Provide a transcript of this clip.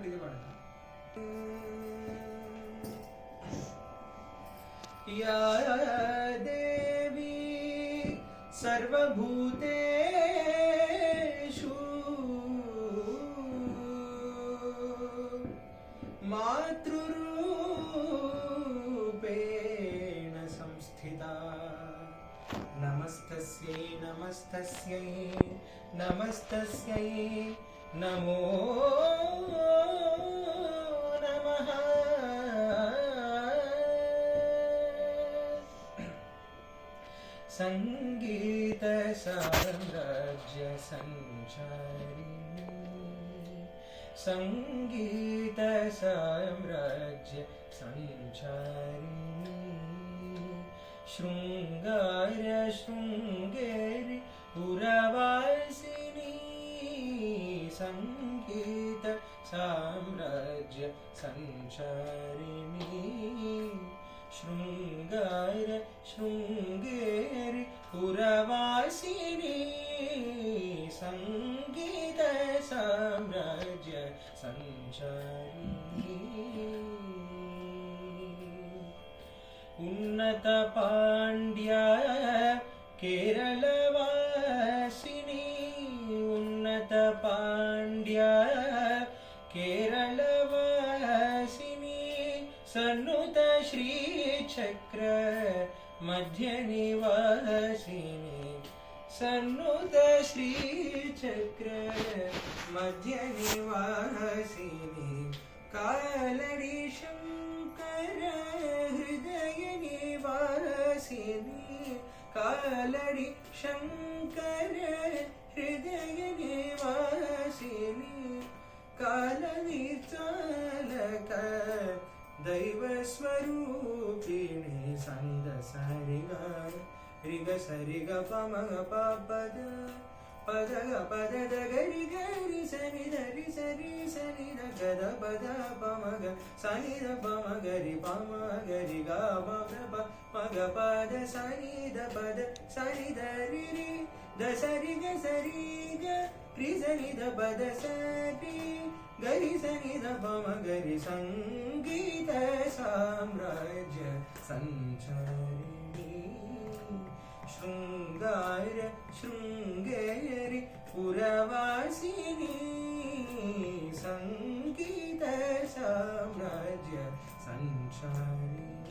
ಇದು ಮಾಡೋಣ. या देवी सर्वभूतेषु मातृरूपेण संस्थिता नमस्तस्यै नमस्तस्यै नमस्तस्यै नमो नमः. संगीत साम्राज्य संचारिणी संगीत साम्राज्य संचारिणी शृंगार शृंगेरी पुरवासिनी संगीत साम्राज्य संचारिणी शृंगार शृंगेरी पुरवासिनी संगीत साम्राज्य संचारिणी उन्नत पांड्या केरलवासिनी उन्नत पांड्या केरलवासिनी सन्नुत श्रीचक्र मध्य निवासिनी सन्नुत श्रीचक्र मध्य निवासिनी कालड़ी शंकर हृदय निवासिनी कालड़ी शंकर हृदय निवासिनी कालनिर्चालक दैव स्वरूपिणी सनिद सरिग रिग सरिग पमग पद पद पद गरि गरि सनि धरि सरि सनि गद पद पमग सनि पमगरि पमगरि ग मग पद सनि द पद सनि धरि रि द सरि ग रि सनि द पद सरि गरि सनि द पमगरि संगीत साम्राज्य संचारिणी शृंगार शृंगेरी पुरवासिनी संगीत साम्राज्य संचारिणी.